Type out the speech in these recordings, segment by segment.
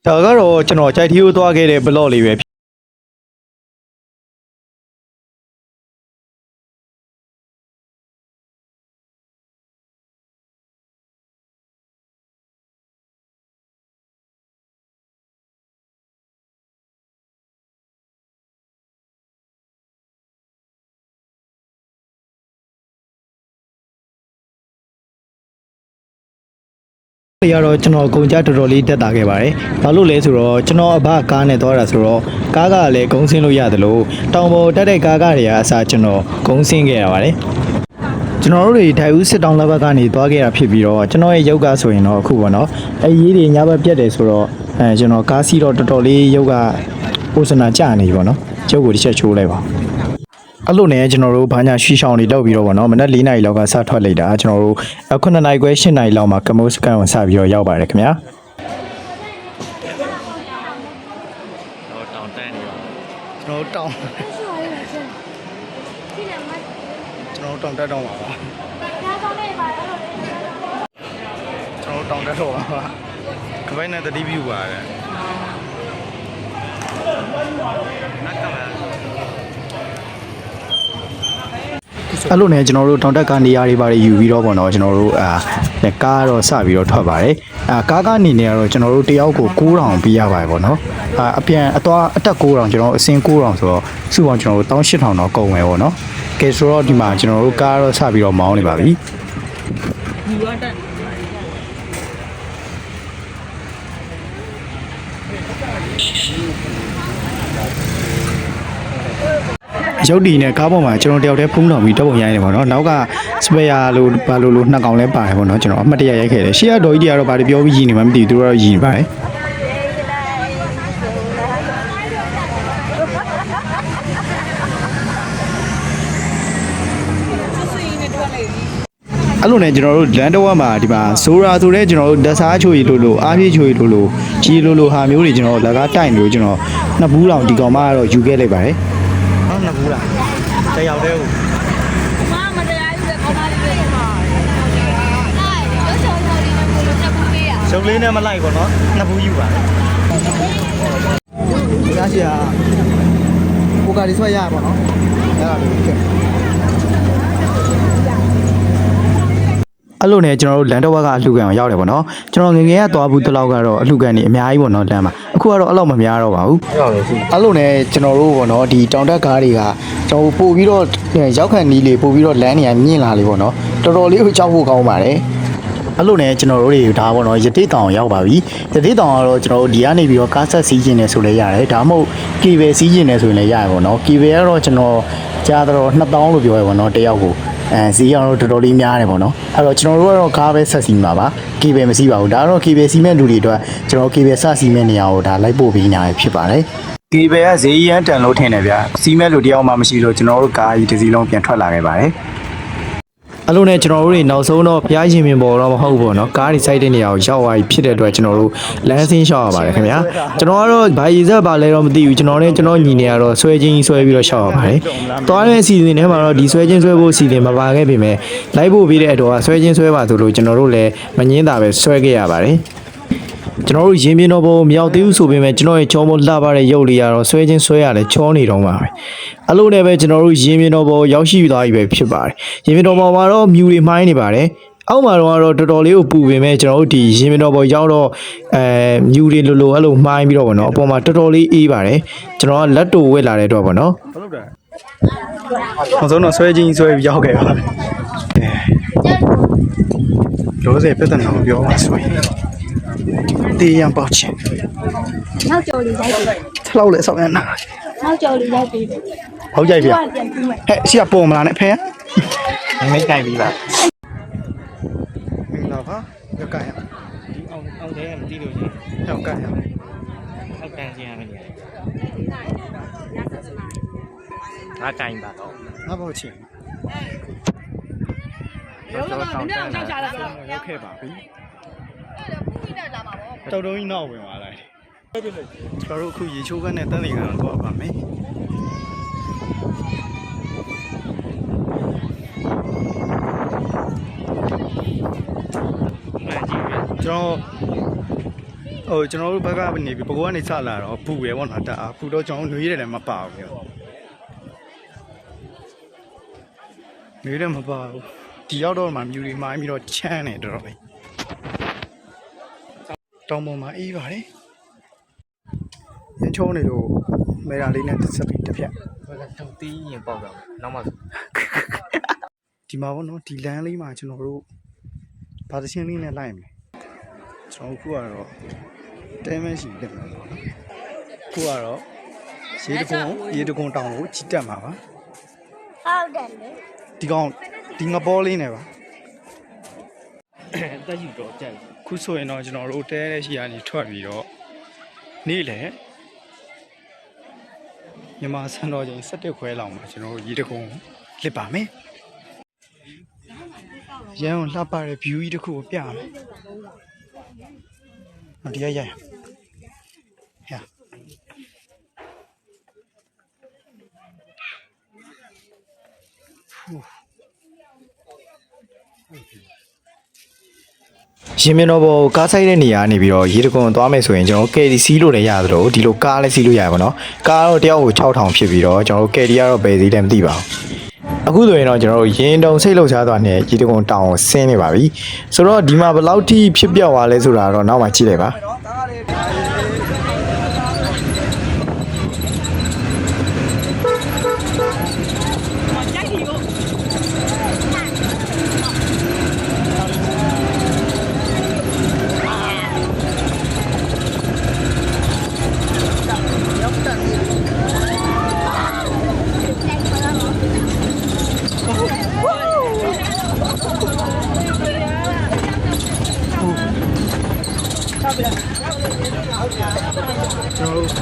ဒါကတော့ကျွန်တော်ကြိုက်ထီကိုသွားခဲ့တဲ့ဘလော့လေးပဲရတော့ကျွန်တော်ကုန်ကြတော်တော်လေးတက်တာခဲ့ပါတယ်။ဘာလို့လဲဆိုတော့ကျွန်တော်အဘကားနဲ့သွားတာဆိုတော့ကားကလည်းဂုံးဆင်းလို့ရတယ်လို့တောင်ပေါ်တက်တဲ့ကားတွေကအစားကျွန်တော်ဂုံးဆင်းခဲ့ရပါတယ်။ကျွန်တော်တို့တွေထိုင်ဦးစစ်တောင်လဘက်ကနေသွားခဲ့တာဖြစ်ပြီးတော့ကျွန်တော်ရဲ့ရုပ်ကဆိုရင်တော့အခုပေါ့နော်။အဲရေးတွေညဘက်ပြတ်တယ်ဆိုတော့ကျွန်တော်ကားစီးတော့တော်တော်လေးရုပ်ကပိုစနာကျနေပြီပေါ့နော်။ကျုပ်ကိုတစ်ချက်ချိုးလိုက်ပါအဲ့လိုနဲ့ကျွန်တော်တို့ဘာညာရွှေချောင်းတွေလောက်ပြီးတော့ဗောနော်မနက်4နာရီလောက်ကစထွက်လိုက်တာကျွန်တော်တို့9နာရီခွဲ10နာရီလောက်မှာကမိုးစကန်ကိုစပြီးတော့ရောက်ပါတယ်ခင်ဗျာတောင်တန်းနေပါကျွန်တော်တောင်တက်တော့ပါကျွန်တော်တောင်တက်တော့ပါခပိုင်နဲ့တတိပြူပါတယ်အဲ့လိုနဲ့ကျွန်တော်တို့တောင်တက်ကနေရာတွေပါယူပြီးတော့ပေါ့နော်ကျွန်တော်တို့ကားတော့စပြီးတော့ထွက်ပါတယ်ကားကနေနေတော့ကျွန်တော်တို့တယောက်ကို9000ပေးရပါတယ်ပေါ့နော်အပြန်အသွားအတက်9000ကျွန်တော်အစင်း9000ဆိုတော့စုပေါင်းကျွန်တော်တို့18000တော့ကုန်မယ်ပေါ့နော်ကဲဆိုတော့ဒီမှာကျွန်တော်တို့ကားတော့စပြီးတော့မောင်းနေပါပြီရုပ်တည်နဲ့ကားပေါ်မှာကျွန်တော်တယောက်တည်းဖုံးတော်ပြီးတော့ပုံရိုင်းနေပါတော့နောက်ကစပယ်ယာလို့ဘာလို့နှစ်ကောင်လဲပါတယ်ပေါ့နော်ကျွန်တော်အမှတ်တရရိုက်ခဲ့တယ်ရှေ့ကဒေါ်ကြီးတွေကတော့ဘာတွေပြောပြီးရည်နေမှမသိဘူးသူတို့ကတော့ရည်နေပါတယ်အဲ့လိုနဲ့ကျွန်တော်တို့လန်တော့မှာဒီမှာဆိုရာဆိုတဲ့ကျွန်တော်တို့ဓာတ်စားချိုရီလို့အားပြေးချိုရီလို့ကြီးလို့ဟာမျိုးတွေကျွန်တော်လက်ကားတိုင်လို့ကျွန်တော်နှစ်ဘူးလောင်ဒီကောင်မကတော့ယူခဲ့လိုက်ပါတယ်ဟုတ်နှစ်ဘူးလားတယောက်တည်းကိုမတရားယူတဲ့ကောင်မလေးတွေဟာရုပ်ချောင်းချောင်းလေးနဲ့ကိုလိုချက်ဘူးပေးရရုပ်လေးနဲ့မလိုက်ပါတော့နှစ်ဘူးယူပါတယ်ဒီကားရှိဟာကိုကာဒီဆွဲရပါတော့အဲ့ဒါလေးကဲအဲ့လိုနဲ့ကျွန်တော်တို့လန်တော့ကအလှူခံအောင်ရောက်တယ်ပေါ့နော်ကျွန်တော်ငငယ်ကသွားဘူးတလောက်ကတော့အလှူခံနေအများကြီးပေါ့နော်လမ်းမှာအခုကတော့အဲ့လောက်မများတော့ပါဘူးအဲ့လိုနဲ့ကျွန်တော်တို့ပေါ့နော်ဒီတောင်တက်ကားတွေကကျွန်တော်ပို့ပြီးတော့ရောက်ခံနီးလေးပို့ပြီးတော့လမ်းနေရမြင့်လာလေးပေါ့နော်တော်တော်လေးကိုကြောက်ဖို့ကောင်းပါတယ်အဲ့လိုနဲ့ကျွန်တော်တို့တွေဒါပေါ့နော်ရတိတောင်ရောက်ပါပြီရတိတောင်ကတော့ကျွန်တော်တို့ဒီကနေပြီးတော့ကားဆက်စီးကျင်နေဆိုလဲရတယ်ဒါမှမဟုတ်ကီဘယ်စီးကျင်နေဆိုရင်လည်းရတယ်ပေါ့နော်ကီဘယ်ကတော့ကျွန်တော်ကြားတော့2000လို့ပြောရပေါ့နော်တယောက်ကိုစီးအောင်တော်တော်လေးများတယ်ပေါ့နော်အဲ့တော့ကျွန်တော်တို့ကတော့ကားပဲဆက်စီးမှာပါကီဘယ်မစီးပါဘူးဒါကတော့ကီဘယ်စီးမဲ့လူတွေအတွက်ကျွန်တော်ကီဘယ်ဆက်စီးမဲ့နေရာကိုဒါလိုက်ပို့ပေးနေတာဖြစ်ပါတယ်ကီဘယ်ကဈေးရမ်းတန်လို့ထင်တယ်ဗျာစီးမဲ့လူတယောက်မှမရှိလို့ကျွန်တော်တို့ကားကြီးတစ်စီးလုံးပြန်ထွက်လာခဲ့ပါတယ်အဲ့လိုနဲ့ကျွန်တော်တို့တွေနောက်ဆုံးတော့ဖျားရှင်မြင်ပေါ်တော့မဟုတ်ဘူးเนาะကားတွေစိုက်တဲ့နေရာကိုရောက်သွားပြီဖြစ်တဲ့အတွက်ကျွန်တော်တို့လမ်းဆင်းရှောက်ရပါတယ်ခင်ဗျာကျွန်တော်ကတော့ဘာရည်စက်ပါလဲတော့မသိဘူးကျွန်တော်နဲ့ကျွန်တော်ညီနေရတော့ဆွဲချင်းဆွဲပြီးတော့ရှောက်ရပါတယ်သွားတဲ့အစီအစဉ်ထဲမှာတော့ဒီဆွဲချင်းဆွဲဖို့အစီအစဉ်မပါခဲ့ပေမဲ့လိုက်ဖို့ပြီးတဲ့အတော့ဆွဲချင်းဆွဲပါဆိုလို့ကျွန်တော်တို့လည်းမငင်းတာပဲဆွဲခဲ့ရပါတယ်ကျွန်တော်တို့ရင်းပြင်းတော့ဘုံမြောက်သေးဘူးဆိုပေမဲ့ကျွန်တော်ရဲ့ချောမလှပတဲ့ရုပ်လေးကတော့ဆွဲချင်းဆွဲရတယ်ချောနေတော့ပါပဲအဲ့လိုနဲ့ပဲကျွန်တော်တို့ရင်းပြင်းတော့ဘုံရောက်ရှိသွားပြီပဲဖြစ်ပါတယ်ရင်းပြင်းတော့ဘုံမှာတော့မြူတွေမှိုင်းနေပါတယ်အောက်မှာတော့တော်တော်လေးကိုပူပေမဲ့ကျွန်တော်တို့ဒီရင်းပြင်းတော့ဘုံရောက်တော့မြူတွေလိုလိုအဲ့လိုမှိုင်းပြီးတော့ဗောနော်အပေါ်မှာတော်တော်လေးအေးပါတယ်ကျွန်တော်ကလက်တူဝက်လာတဲ့တော့ဗောနော်ဟုတ်တယ်အဆုံးတော့ဆွဲချင်းဆွဲပြီးရောက်ခဲ့ပါလို့စေပြဿနာကိုပြောပါဆိုရင်တေးရန်ပေါချင်နောက်ကြော်လေးရိုက်ပြီထလောက်လဲဆောက်ရနာနောက်ကြော်လေးရိုက်ပြီဟုတ်ကြိုက်ပြီဟဲ့ရှိကပုံမလားနဲ့ဖဲမင်းကြိုက်ပြီလားမင်းတော့ဟာရကရဒီအောင်တဲ့မသိလို့ရှင်ဟောက်ကရဟောက်ကန်ချင်းရမယ်ငါတိုင်ပါတော့ငါပေါ့ချင်းတော့တောင်းတရောက်ခဲ့ပါပြီတော်တော်ကြီးနောက်ဝင်သွားလိုက်ကျွန်တော်တို့အခုရေချိုးကန်းနဲ့တန်းနေကတော့တော့ပါမယ်ကျွန်တော် ဟိုကျွန်တော်တို့ဘက်ကနေပြီးပကောကနေစလာတော့ပူရပေါ့နော်တအားပူတော့ကျွန်တော်နှွေးရတယ်မပါဘူးနှွေးတယ်မပါဘူးဒီရောက်တော့မှမြူတွေမိုင်းပြီးတော့ချမ်းနေတော့ပဲတောင်ပေါ်မှာအေးပါတယ်ရချုံးနေလို့မေရာလေးနဲ့ဆက်ပြီးတစ်ဖြတ် တောင်တီးရင်ပေါက်တာနောက်မှ ဒီမှာပေါ့နော်ဒီလမ်းလေးမှာကျွန်တော်တို့ဘာသချင်းလေးနဲ့လိုက်မယ်ကျွန်တော်ခုကတော့တဲမဲရှိတယ်ပေါ့နော်ခုကတော့ရေတကုံတောင်ကိုကြီးတက်မှာပါ ဟုတ်တယ်လေ ဒီကောင်ဒီငပေါ်လေးနဲ့ပါ တက်ယူတော့ကြက် ခုဆိုရင်တော့ကျွန်တော်တို့တဲတဲ့ရှိကနေထွက်ပြီးတော့နေ့လေမြန်မာစံတော်ချိန်7ခွဲလောက်မှာကျွန်တော်တို့ရေတကုံလစ်ပါမယ်ရန်လှပတဲ့ view ကြီးတစ်ခုကိုပြမယ်။ဒီရရရရင်မြတော်ပေါ်ကားဆိုင်တဲ့နေရာနေပြီးတော့ရေတကုံသွားမယ်ဆိုရင်ကျွန်တော် KD စီးလို့လည်းရတယ်လို့ဒီလိုကားလည်းစီးလို့ရတယ်ပေါ့နော်ကားတော့တယောက်ကို6000ဖြစ်ပြီးတော့ကျွန်တော် KD ကတော့ဘယ်စီးလည်းမသိပါဘူးအခုဆိုရင်တော့ကျွန်တော်တို့ရင်တုံစိတ်လှုပ်ရှားသွားနေရေတကုံတောင်ကိုဆင်းနေပါပြီဆိုတော့ဒီမှာဘယ်လောက်ထိဖြစ်ပြောက်သွားလဲဆိုတာတော့နောက်မှကြည့်လိုက်ပါ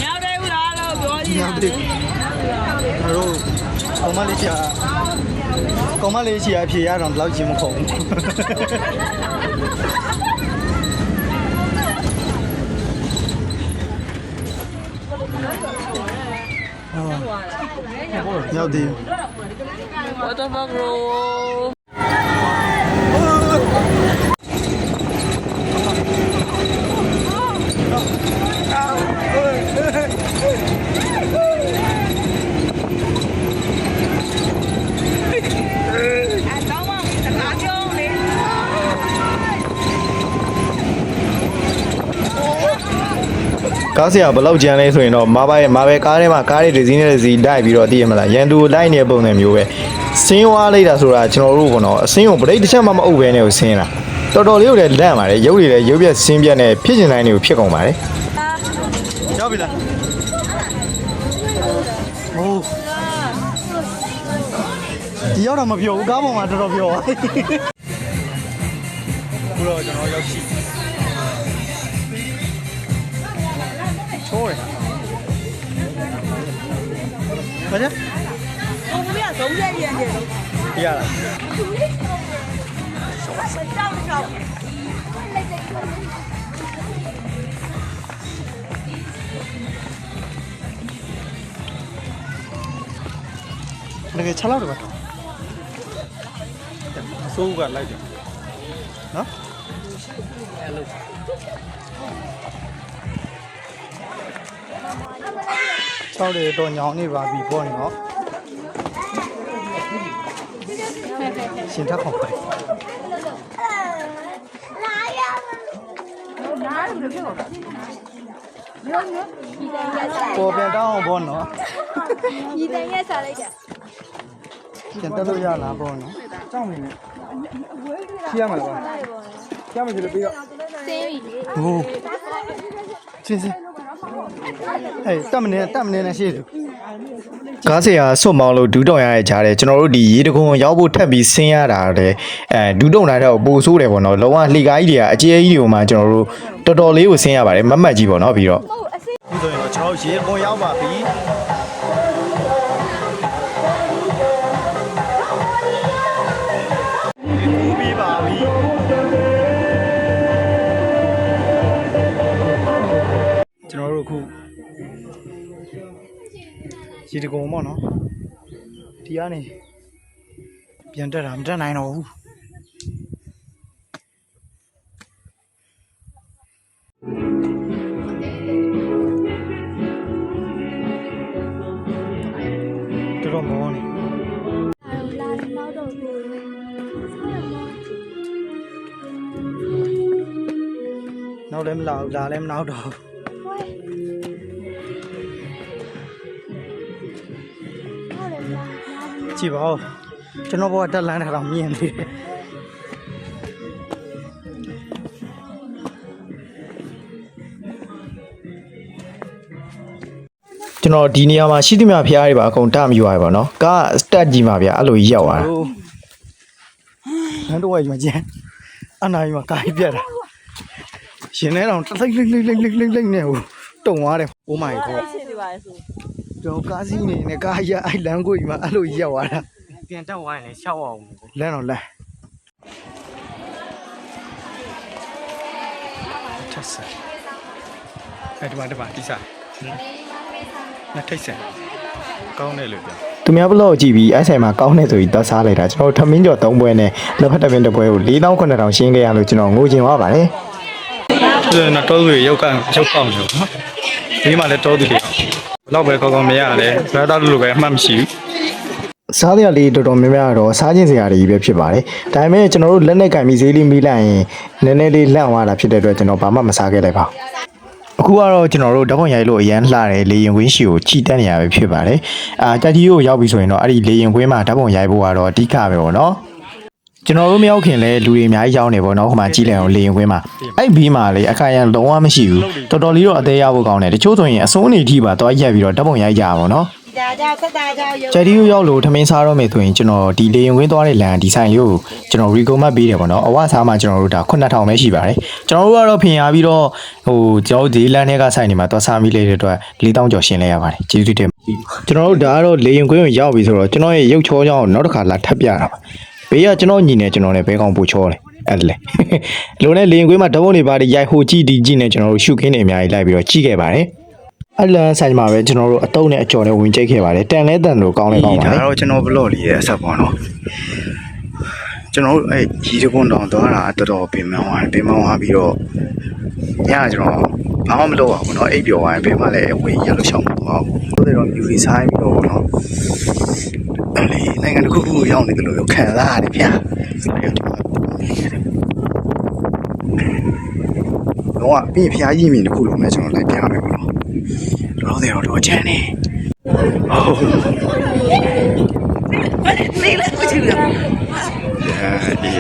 မြောက်တယ်ဘူးလားလို့ပြောနေတယ် တို့ကောင်မလေးချီအဖြေရတော့ဘယ်လောက်ချင်းမခုံဘူးရောက်တယ် What the fuck bro ကားဆရာဘယ်လောက်ကြမ်းလဲဆိုရင်တော့မာပဲကားထဲမှာကားတွေဒီဇင်းနဲ့ဒီဇီတိုက်ပြီးတော့သိရမလားရန်သူလိုက်နေတဲ့ပုံစံမျိုးပဲဆင်းဝါးလိုက်တာဆိုတာကျွန်တော်တို့ကတော့အစင်းကိုဗရိတ်တစ်ချက်မှမအုပ်ပဲနဲ့ကိုဆင်းလာတော်တော်လေးကိုလည်းလန့်ပါတယ်ရုပ်တွေလည်းရုပ်ပြက်ဆင်းပြက်နဲ့ဖြစ်ကျင်တိုင်းတွေကိုဖြစ်ကုန်ပါတယ်ရောက်ပြီလားဟိုးဒီရောက်တော့မပြောဘူးကားပေါ်မှာတော်တော်ပြောပါခုတော့ကျွန်တော်ရောက်ရှိချိုးရဘာလဲ我们俩都在演的。 ပြရလားတကယ်6လောက်တော့အစိုးကလိုက်တယ်နော်အဲ့လို6တွေတော့ညောင်းနေပါပြီပေါ့နော်ရှင်ထက်ခေါ်ပဲပေါ်ပြန်တောင်းအောင်ပေါ့နော် ဒီတန်ရက်စားလိုက်တာ ပြန်တက်လို့ရလားပေါ့နော်ကြောက်နေနဲ့ချီရမှာလားချီရမယ်ဒီလိုပြီးတော့ စင်းပြီလေ ဟိုးချင်းချင်းဟဲ့တက်မနေနဲ့ရှေ့သူကားဆရာဆွတ်မောင်းလို့ဒူးတောင်ရတဲ့ကြားတယ်ကျွန်တော်တို့ဒီရေတကုံရောက်ဖို့ထပ်ပြီးဆင်းရတာတဲ့ဒူးတုံလာတော့ပိုဆိုးတယ်ပေါ့နော်လုံးဝလှေကားကြီးတွေကအကျဲကြီးတွေမှာကျွန်တော်တို့တော်တော်လေးကိုဆင်းရပါတယ်မတ်ကြီးပေါ့နော်ပြီးတော့ဒီဆိုရင်တော့ကျွန်တော်ရေတကုံရောက်ပါပြီပြီးပါပြီကျွန်တော်တို့အခုရေတကုံပေါ့နော်ဒီကနေပြန်တက်တာမတက်နိုင်တော့ဘူး တော်မောနေ လာနောက်တော့ကိုယ် နောက်လည်းမလာဘူးလာလည်းမနောက်တော့ ဟုတ်တယ်လား ကြည့်ပါဦးကျွန်တော်ဘောတက်လန်းတာတော့မြင်သေးတယ်ကျွန်တော်ဒီနေရာမှာရှိသမျှဖျားတွေပါအကုန်တမယူရပါတော့ကားစတက်ကြီးမှာဗျအဲ့လိုရောက်သွားတာဟန်တော့ဝိုင်းမှာကျန်အနာကြီးမှာကားပြတ်တာရှင်နေတော့လိမ့်နေဟိုတုံသွားတယ် Oh my god ဖြစ်နေပါလေဆို ကျွန်တော်ကားစီးနေနဲ့ကားရအဲ့လမ်းကိုကြီးမှာအဲ့လိုရောက်သွားတာ ပြန်တက်ဝိုင်းလေရှောက်အောင် လမ်းတော့လမ်းချက်စအဲ့ဒီမှာတိစားနှစ်ထိတ်ဆန်ကောင်းတယ်လို့ပြောသူများဘလော့ကြည့်ပြီးအဲ့ဆိုင်မှာကောင်းတယ်ဆိုပြီးသွားစားလိုက်တာကျွန်တော်ထမင်းကြော်3ပွဲနဲ့လက်ဖက်တပင်းတစ်ပွဲကို4900ရှင်းခဲ့ရလို့ကျွန်တော်ငိုချင်သွားပါတယ်ဆိုတော့တော့သူရောက်ကောင်းလို့နော်ဒီမှာလည်းတော့သူတွေဘလောက်ပဲကောင်းမရလဲဘယ်တော့လို့ပဲအမှတ်မရှိဘူးစားရလေးတော်တော်များများတော့စားခြင်းစရာတွေပဲဖြစ်ပါတယ်ဒါပေမဲ့ကျွန်တော်တို့လက်နဲ့ကင်ပြီးဈေးလေးမိလိုက်ရင်နည်းနည်းလေးလန့်သွားတာဖြစ်တဲ့အတွက်ကျွန်တော်ဘာမှမစားခဲ့လိုက်ပါဘူးအခုကတော့ကျွန်တော်တို့ဓာတ်ပုံရိုက်လို့အရန်လှတယ်လေရင်ကွင်းရှီကိုချီတက်နေရပဲဖြစ်ပါတယ်တက်ကြီးကိုရောက်ပြီဆိုရင်တော့အဲ့ဒီလေရင်ကွင်းမှာဓာတ်ပုံရိုက်ဖို့ကတော့အဓိကပဲပေါ့နော်ကျွန်တော်တို့မရောက်ခင်လဲလူတွေအများကြီးရောက်နေပေါ့နော်ဟိုမှာကြီးလည်အောင်လေရင်ကွင်းမှာအဲ့ဘီးမှာလေအခါရန်လုံးဝမရှိဘူးတော်တော်လေးတော့အသေးရဖို့ကောင်းတယ်တချို့ဆိုရင်အစိုးနေထိပါတော့ရက်ပြီးတော့ဓာတ်ပုံရိုက်ကြပါပေါ့နော်ကျတီကိုရောက်လို့ထမင်းစားတော့မယ်ဆိုရင်ကျွန်တော်ဒီလေရင်ကွင်းသွားတဲ့လမ်းဒီဆိုင်လေးကိုကျွန်တော် recommend ပေးတယ်ပေါ့နော်အဝစားမှာကျွန်တော်တို့ဒါ9000ပဲရှိပါတယ်ကျွန်တော်တို့ကတော့ဖင်ရပြီးတော့ဟိုကျွန်တော်ဒီလမ်းထဲကဆိုင်နေမှာသွားစားမိလေးတဲ့အတွက်4000ကျော်ရှင်းလဲရပါတယ်ကျေးဇူးတင်ကျွန်တော်တို့ဒါကတော့လေရင်ကွင်းကိုရောက်ပြီဆိုတော့ကျွန်တော်ရဲ့ရုပ်ချောချောင်းနောက်တစ်ခါလာထပ်ပြတာပါဘေးကကျွန်တော်ညီနေကျွန်တော်လည်းဘဲကောင်းပူချောတယ်အဲ့လေလုံနဲ့လေရင်ကွင်းမှာဓာတ်ပုံတွေပါတယ်ရိုက်ဟိုကြည့်ဒီကြည့်နေကျွန်တော်တို့ရှုခင်းနေအများကြီးလိုက်ပြီးတော့ကြည့်ခဲ့ပါတယ်အလန်ဆိုင်မှာပဲကျွန်တော်တို့အတုံးနဲ့အကျော်နဲ့ဝင်ကြိတ်ခဲ့ပါတယ်တန်လဲတန်လို့ကောင်းလဲကောင်းပါလေဒါတော့ကျွန်တော်ဘလော့လေးရဲ့အဆက်ပေါ့နော်ကျွန်တော်တို့အဲ့ရီတကွန်းတောင်သွားတာတော်တော်ပင်မသွားတယ်ပင်မသွားပြီးတော့ညကျွန်တော်ဘာမှမလုပ်ပါဘူးเนาะအိပ်ပျော်သွားရင်ဘယ်မှလည်းဝင်ရလို့ရှောင်မသွားဘူးဆိုတော့မြူရီဆိုင်ပြီးတော့เนาะအဲ့လေနိုင်ငံတစ်ခုခုရောက်နေတယ်လို့ခံစားရတယ်ဗျာတော့ပြီးဖျားကြီးမြင်တစ်ခုလုံးနဲ့ကျွန်တော်လိုက်ပြမယ်ပေါ့နော်တော်တယ်တော့ချမ်းနေနေလည်းမချူရဒီ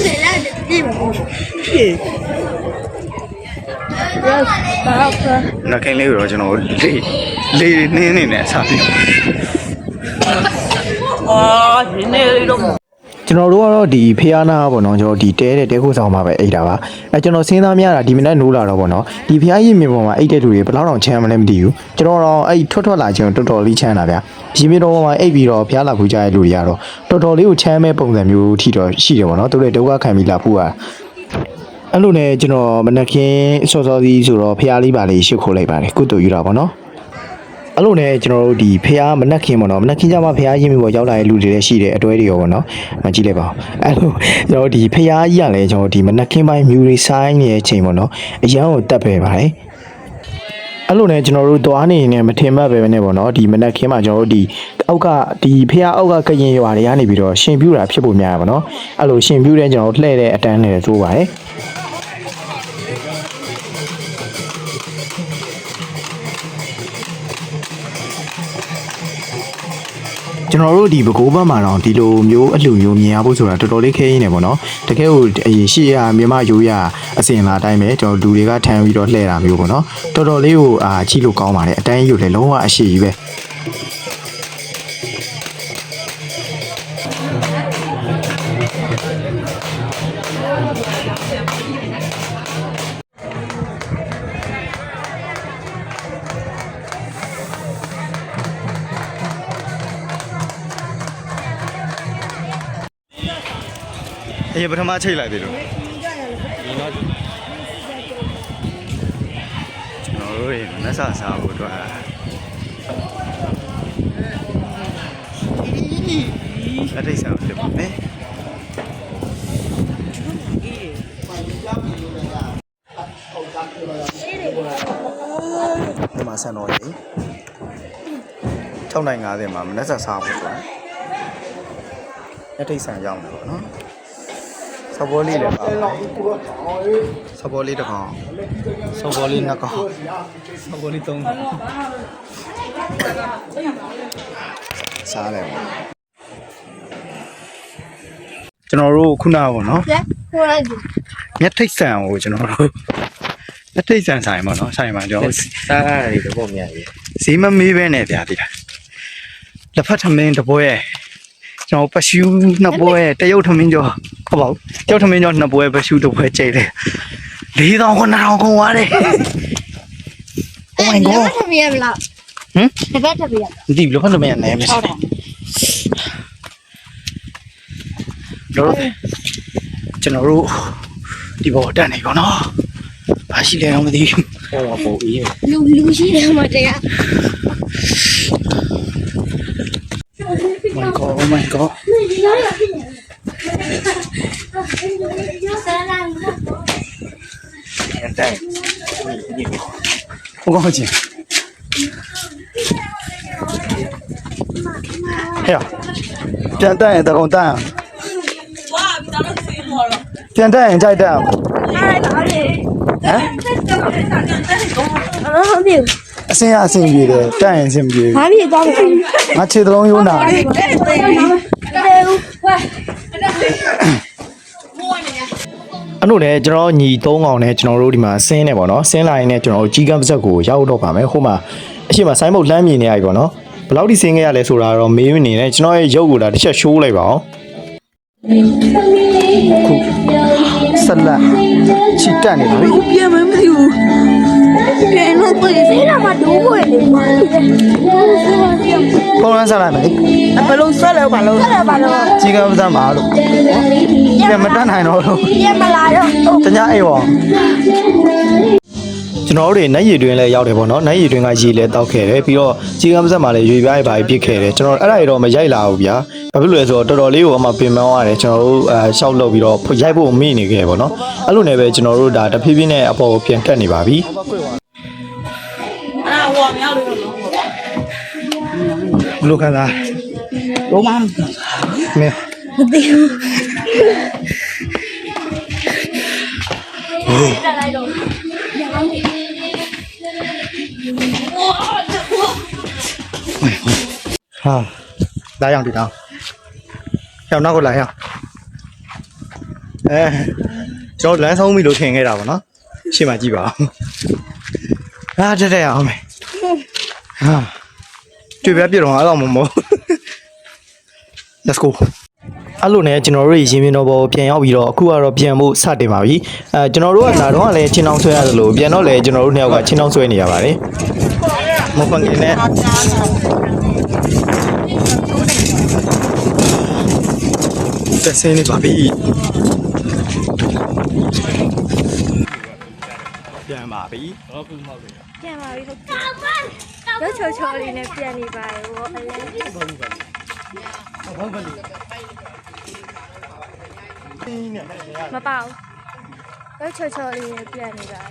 လေလာဒီမဟုတ် ဖြစ် နခင်လေးတော့ကျွန်တော်လေးနင်းနေနဲ့စားပြီးအော်ဒီနေ့လေးတော့ကျွန်တော်တို့ကတော့ဒီဖျားနာပေါ့နော်ကျွန်တော်ဒီတဲခိုးဆောင်မှာပဲအိတ်တာပါကျွန်တော်စဉ်းစားမြတာဒီမနေ့နိုးလာတော့ပေါ့နော်ဒီဖျားရည်မြေပေါ်မှာအိတ်တဲ့လူတွေဘယ်လောက်တောင်ချမ်းမလဲမသိဘူးကျွန်တော်တော့အဲ့ထွက်လာခြင်းတော်တော်လေးချမ်းတာဗျာရေမြေတော်မှာအိတ်ပြီးတော့ဖျားလာဖူးကြတဲ့လူတွေကတော့တော်တော်လေးကိုချမ်းမဲ့ပုံစံမျိုးထိတော့ရှိတယ်ပေါ့နော်သူတို့ဒုက္ခခံပြီးလာဖူးတာအဲ့လိုနဲ့ကျွန်တော်မနက်ခင်းစောစောစီးဆိုတော့ဖျားလေးပါလေးရှုပ်ခိုးလိုက်ပါတယ်ကုတူယူတာပေါ့နော်အဲ့လိုနဲ့ကျွန်တော်တို့ဒီဖျားမနက်ခင်းပေါ့နော်မနက်ခင်းကျမှဖျားရင်းပြီးပေါ်ရောက်လာတဲ့လူတွေလည်းရှိတယ်အတွဲတွေရောပေါ့နော်မကြည့်လိုက်ပါဘူးအဲ့လိုကျွန်တော်ဒီဖျားကြီးကလည်းကျွန်တော်ဒီမနက်ခင်းပိုင်းမြူရီဆိုင်နေတဲ့အချိန်ပေါ့နော်အရန်ကိုတက်ပဲပါတယ်အဲ့လိုနဲ့ကျွန်တော်တို့သွားနေနေမထင်မှတ်ပဲနဲ့ပေါ့နော်ဒီမနက်ခင်းမှာကျွန်တော်တို့ဒီအောက်ကဒီဖျားအောက်ကကရင်ရွာတွေကနေပြီးတော့ရှင်ပြူတာဖြစ်ဖို့များပါနော်အဲ့လိုရှင်ပြူတဲ့ကျွန်တော်တို့လှည့်တဲ့အတန်းနဲ့သိုးပါတယ်ကျွန်တော်တို့ဒီပဲခူးဘက်မှာတော့ဒီလိုမျိုးအလှမျိုးမြင်ရဖို့ဆိုတာတော်တော်လေးခဲရင်းနေပေါ့နော်တကယ်ကိုအရင်ရှိရမြန်မာရိုးရအစင်လာတိုင်းပဲကျွန်တော်လူတွေကထမ်းပြီးတော့လှည့်တာမျိုးပေါ့နော်တော်တော်လေးကိုကြည့်လို့ကောင်းပါတယ်အတန်းကြီးကိုလည်းလုံးဝအရှိကြီးပဲအေးပထမချိတ်လိုက်ပြီလို့ကျွန်တော်တို့ရေမဆာစားဖို့အတွက်လက်ထိတ်စားဖြစ်ပါမယ်ဒီမှာဆန်တော်ရေ 6:50မှာမနက်ဆက်စားဖို့ဆိုတာလက်ထိတ်ဆန်ရောက်နေပါတော့စဘောလေးလည်းပါစဘောလေးတစ်ကောင်စဘောလေးနှစ်ကောင်စဘောလေးသုံးကောင်စားတယ်ကျွန်တော်တို့ခုနကပေါ့နော် ဟိုလိုက် လက်ထိတ်ဆန်ကိုကျွန်တော်တို့လက်ထိတ်ဆန်ဆိုင်ပေါ့နော်ဆိုင်မှာကျွန်တော်စားရတယ်တော့မြတ်ကြီးဈေးမမေးပဲနဲ့ဗျာဒီလားလက်ဖက်ထမင်းတစ်ပွဲကျွန်တော်ပရှူးနှစ်ပွဲတရုတ်ထမင်းကျော်ဟုတ်ပါဘူးတရုတ်ထမင်းကျော်နှစ်ပွဲပရှူးတစ်ပွဲကျိတ်တယ်4,000 ခုသွားတယ် Oh my god ထမရမလားတပတ်ထမရ မသိဘူးလက်ဖက်ထမင်းနဲ့မယ်တော့ကျွန်တော်တို့ဒီဘောတက်နေပါနော်ဘာရှိလဲတော့မသိဘူးဟောပေါ်အေး လူရှိတယ်မတရား Oh my god တက်我告诉你，哎呀，ပြန်တက်ရင်တကောင်တက်အောင်ပြန်တက်ရင်ကြိုက်တက်အောင်ဟမ် ဟုတ်ပြီ အစင်အစင်ပြေတယ်တက်ရင်အစင်ပြေ ဘာဖြစ်သွားလဲ ငါခြေသလုံးရိုးနာ အဲ့လိုနဲ့ကျွန်တော်ညီ3កောင်နဲ့ကျွန်တော်တို့ဒီမှာဆင်းနေပါတော့ဆင်းလာရင်လည်းကျွန်တော်တို့ကြီးကန်းပါဇက်ကိုရောက်တော့ပါမယ်ဟိုမှာအရှိမဆိုင်းဘုတ်လှမ်းမြင်နေရပြီပေါ့နော်ဘယ်လောက်ထိဆင်းခဲ့ရလဲဆိုတာတော့မေးမနေနဲ့ကျွန်တော်ရဲ့ရုပ်ကိုဒါတစ်ချက်ရှိုးလိုက်ပါအောင်ခုဆက်လက်ချီတက်နေပါပြီ ပြန်မသိဘူး ပြန်လို့ပြေးစေးလာမှဒိုးဝဲလေ ဖုန်းလမ်းဆက်လိုက်မယ်လေ ဘယ်လိုဆွဲလဲဘာလို့ ဆက်လာပါတော့ ကြီးကန်းပါဇက်မှာလို့ပြန်မတက်နိုင်တော့လို့ ပြန်မလာတော့ တ냐အိမ်ပေါ့ကျွန်တော်တို့နိုင်ရည်တွင်လည်းရောက်တယ်ပေါ့နော်နိုင်ရည်တွင်ကရေလည်းတောက်ခဲ့တယ်ပြီးတော့ကြီးကမ်းပါဇက်မှာလည်းရွေပြားရပါပြစ်ခဲ့တယ်ကျွန်တော်အဲ့ဒါတွေတော့မရိုက်လာဘူးဗျာဘာဖြစ်လို့လဲဆိုတော့တော်တော်လေးကိုအမှပင်ပန်းသွားတယ်ကျွန်တော်တို့ရှောက်လုပ်ပြီးတော့ရိုက်ဖို့မိနေခဲ့ပေါ့နော်အဲ့လိုနဲ့ပဲကျွန်တော်တို့ဒါတဖြည်းဖြည်းနဲ့အပေါ်ကိုပြန်တက်နေပါပြီ အဲ့ဟိုမြောက်လို့တော့ ဘလို့ခန်းသား လုံးမ မင်း တက်လိုက်တော့ ဟာလာရအောင်ဒီတောင်းရောက်နောက်ကိုလာရအောင်ကျွန်တော်လမ်းဆုံးပြီလို့ထင်ခဲ့တာပေါ့နော်ရှေ့မှာကြည့်ပါအောင်တက်အောင်မယ်ဟာတွေ့ပြပြတော့အဲ့လိုမဟုတ် Let's go အဲ့လိုနဲ့ကျွန်တော်တို့ရင်မြင်တော့ဘောပြန်ရောက်ပြီးတော့အခုကတော့ပြန်ဖို့စတင်ပါပြီကျွန်တော်တို့ကလာတော့လည်းချင်းအောင်ဆွဲရတယ်လို့ပြန်တော့လည်းကျွန်တော်တို့နှစ်ယောက်ကချင်းအောင်ဆွဲနေရပါတယ်မဟုတ်ဘူးနဲ့တက်စင်းနေပါပြီပြန်ပါပြီဟုတ်ပြီဟုတ်ပြီ ပြန်ပါပြီဟုတ်ကဲ့ရုပ်ချောချောလေးနဲ့ပြန်နေပါရောအလဲမပေါ့ရုပ်ချောချောလေးနဲ့ပြန်နေပါ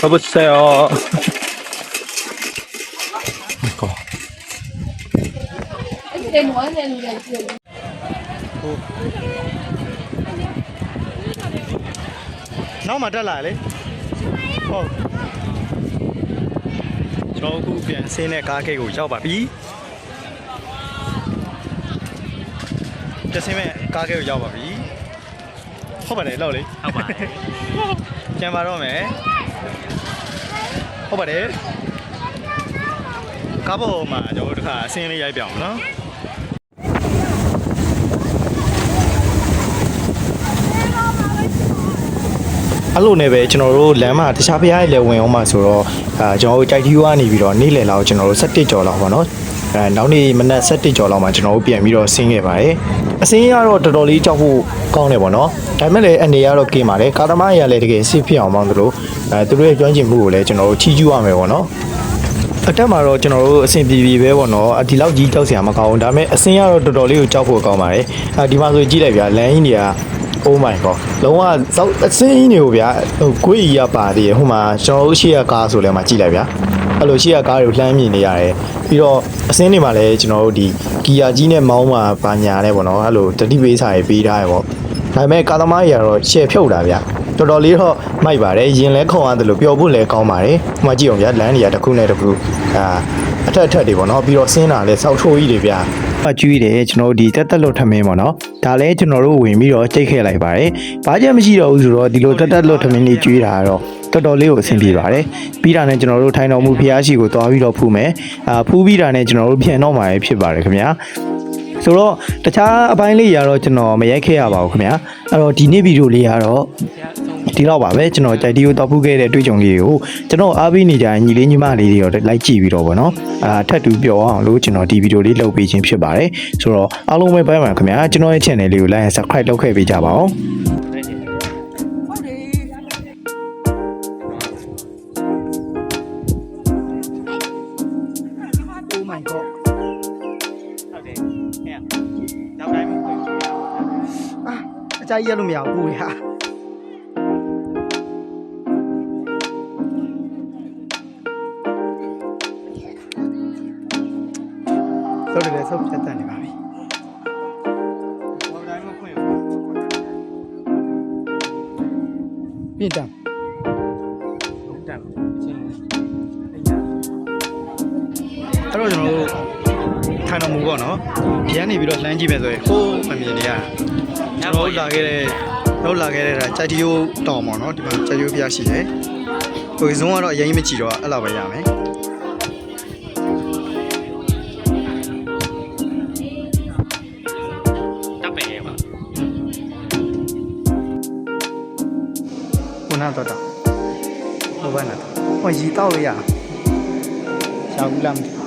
가보세요. 이거.နောက်မှတက်လာလေဟုတ်ကျွန်တော်အခုပြန်ဆင်းတဲ့ကားဂိတ်ကိုရောက်ပါပြီပြန်ဆင်းမဲ့ကားဂိတ်ကိုရောက်ပါပြီဟုတ်ပါတယ်လောက်လေ ဟုတ်ပါတယ် ပြန်ပါတော့မယ်ဟုတ်ပါတယ်ကားပေါ်မှာကျွန်တော်တို့တစ်ခါအဆင်းလေးရိုက်ပြအောင်နော် အဲ့လိုနဲ့ပဲကျွန်တော်တို့လမ်းမှာတခြားဖျားရဲ့လေဝင်အောင်မှာဆိုတော့ကျွန်တော်တို့တိုက်တီးကနေပြီးတော့နေ့လယ်လောက်ကျွန်တော်တို့17ကျော်လောက်ပေါ့နော်နောက်နေ့မနက်17ကျော်လောက်မှာကျွန်တော်တို့ပြန်ပြီးတော့ဆင်းခဲ့ပါတယ်အစင်းကတော့တော်တော်လေးကြောက်ဖို့ကောင်းတယ်ပေါ့နော်ဒါပေမဲ့လည်းအနေရတော့ကင်းပါတယ်ကာသမားရလည်းတကယ်စစ်ဖြစ်အောင်ပေါင်းသလိုသူတို့ရဲ့ကျွမ်းကျင်မှုကိုလည်းကျွန်တော်တို့ချီးကျူးရမယ်ပေါ့နော် အတက်မှာတော့ကျွန်တော်တို့အဆင်ပြေပြေပဲပေါ့နော်ဒီလောက်ကြီးကြောက်စရာမကောင်းဘူးဒါပေမဲ့အဆင်းကတော့တော်တော်လေးကိုကြောက်ဖို့ကောင်းပါတယ်ဒီမှာဆိုကြည့်လိုက်ဗျာလမ်းကြီးတွေက Oh my god လုံးဝစောက်အစင်းကြီးတွေကိုဗျာဟိုကိုကြီးရပါသေးတယ်ဟိုမှာကျွန်တော်တို့ရှေ့ကကားဆိုလဲမှာကြည့်လိုက်ဗျာအဲ့လိုရှေ့ကကားတွေကိုလှမ်းမြင်နေရတယ်ပြီးတော့အစင်းတွေမှာလည်းကျွန်တော်တို့ဒီဂီယာကြီးနဲ့မောင်းမှာပါညာနဲ့ပေါ့နော်အဲ့လိုတတိပေးစာတွေပေးထားရပေါ့ဒါပေမဲ့ကာသမားကြီးကတော့ရှယ်ဖြုတ်တာဗျာတော်တော်လေးတော့မိုက်ပါတယ်ရင်လဲခုံရတယ်လို့ပျော်ဖို့လည်းကောင်းပါတယ်ဟိုမှာကြည့်အောင်ဗျာလမ်းတွေကတစ်ခုနဲ့တစ်ခုအထက်တွေပေါ့နော်ပြီးတော့ဆင်းတာလည်းစောက်ထိုးကြီးတွေဗျာကျွေးတယ်ကျွန်တော်တို့ဒီတက်လွတ်ထမင်းပေါ့နော်ဒါလည်းကျွန်တော်တို့ဝင်ပြီးတော့ကြိတ်ခဲ့လိုက်ပါတယ်ဘာမှမရှိတော့ဘူးဆိုတော့ဒီလိုတက်လွတ်ထမင်းလေးကျွေးတာကတော့တော်တော်လေးကိုအဆင်ပြေပါတယ်ပြီးတာနဲ့ကျွန်တော်တို့ထိုင်တော်မူဖျားရှိကိုသွားပြီးတော့ဖူးမယ်ဖူးပြီးတာနဲ့ကျွန်တော်တို့ပြန်တော့မှာဖြစ်ပါတယ်ခင်ဗျာဆိုတော့တခြားအပိုင်းလေးရတော့ကျွန်တော်မရိုက်ခဲ့ရပါဘူးခင်ဗျာအဲ့တော့ဒီနေ့ဗီဒီယိုလေးကတော့ဒီတော့ပါပဲကျွန်တော်ကြိုက်တီကိုတောက်ဖူးခဲ့တဲ့တွေ့ကြုံလေးကိုကျွန်တော်အားပေးနေကြညီလေးညီမလေးတွေရောလိုက်ကြည့်ပြီးတော့ဗောနော်ထပ်တူပြောအောင်လို့ကျွန်တော်ဒီဗီဒီယိုလေးလုပ်ပေးခြင်းဖြစ်ပါတယ်ဆိုတော့အားလုံးပဲဘိုင်းပါခင်ဗျာကျွန်တော်ရဲ့ channel လေးကို like and subscribe လုပ်ခဲ့ပေးကြပါဦးအကြိုက်ရလို့မရဘူးဟာဆောက်တယ်ဆောက်ဖြတ်တန်နေပါပြီပြင်တန်အဲ့တော့ကျွန်တော်တို့ထိုင်တော်မူပေါ့နော်ဒီကနေပြီးတော့လှမ်းကြည့်မယ်ဆိုရင်ဟိုးမမြင်နေရကျွန်တော်လာခဲ့တဲ့ဒါကြိုက်တီယိုတောင်ပေါ့နော်ဒီမှာကြိုက်တီယိုပြရှိတယ်ဟိုဇုံကတော့အရင်မကြည့်တော့အဲ့လောက်ပဲရမယ်တော့တော့ဟိုဘက်နာတော့ဟိုရီတောက်လို့ရရှာဘူးလားမသိ